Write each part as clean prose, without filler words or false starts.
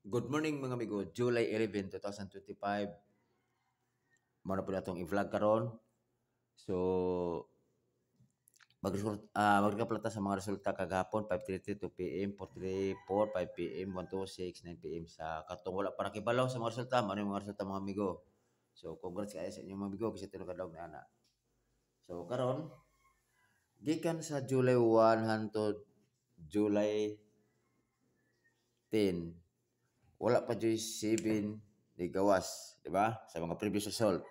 Good morning mga amigo, July 11, 2025. Muna po na itong i-vlog karon. So, magkaplata sa mga resulta kagahapon, 5:32 p.m., 4:34, 5 p.m., 1:06, 9 p.m. Sa katong wala para kibalaw sa mga resulta, ano yung mga resulta mga amigo. So, congrats kayo sa inyong mga amigo kasi tulog kadlaw na ana. So, karon gikan sa July 1 hangtod July 10, wala pa dyan 7 di gawas, di ba? Sa mga previous result.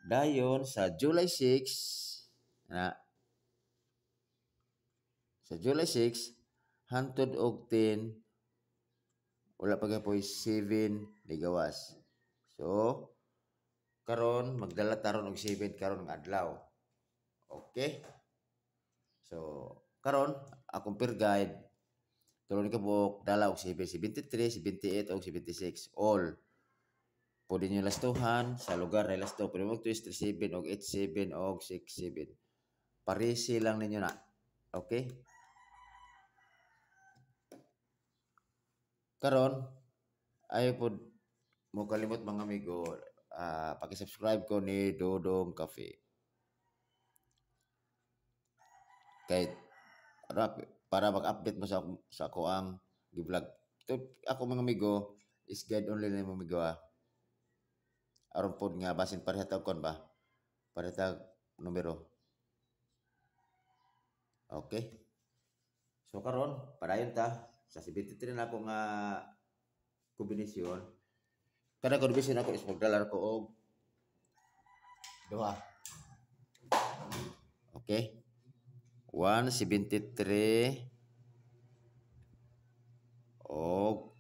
Dayon sa July 6 na sa July 6 hangtod og 10 wala pa gyapon 7 di gawas. So karon magdala taron og 7 karon nga adlaw. Okay? So karon akong peer guide tulong ka buok dala og 7, 73, 78 og 76 all. Pwede nyo lastuhan sa lugar na lasto. Pwede mo 37 og 87 og 67. Parisi lang ninyo na. Okay? Karon ay po mo kalimot mga amigo, paki-subscribe ko ni Dodong Cafe. Kay para mag-update mo sa ako ang gi-vlog. Ako mga amigo is guide only na mga amigo aron pod nga basin pareha kon ba? Pareha numero. Okay? So karon padayon ta sa 73 na ako nga kombinasyon. Kada kombinasyon ako is magdala ko og duha. Okay? 173 og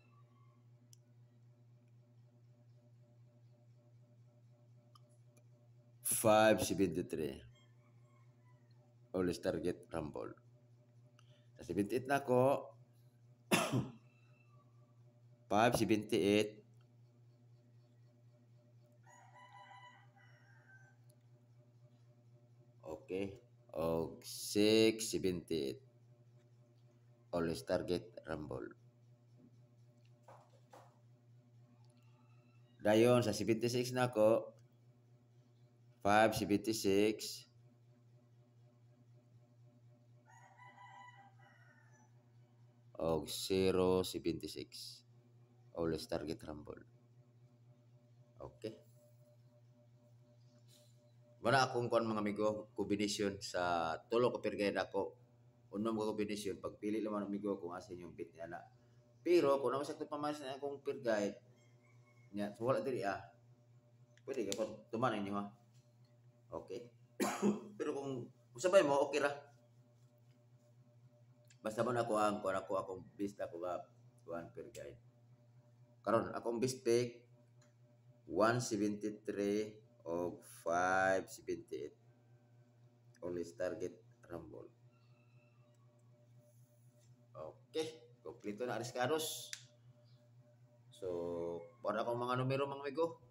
573 always target rumble. Sa 78 na ako 578 okay og 678 always target rumble. Dayon sa 76 na ako 576 og 076 always target rumble. Okay. Wala akong kuan mga amigo, kombinasyon sa tulo ka peer guide ako. Unom ka kombinasyon, pagpili naman amigo kung asin yung fit niya na. Pero kung naman sakto pamalas na akong peer guide, niya, so wala diri pwede ka po, tumanin niyo ha. Okay. Pero kung sabay mo, okay ra. Basta mo na ako akong best ako ba, kuan peer guide. Karon akong best pick, 173 og 578. Always target rumble. Okay, kompleto na Ariscaros. So, para akong mga numero mga amigo,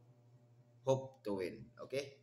hope to win. Okay?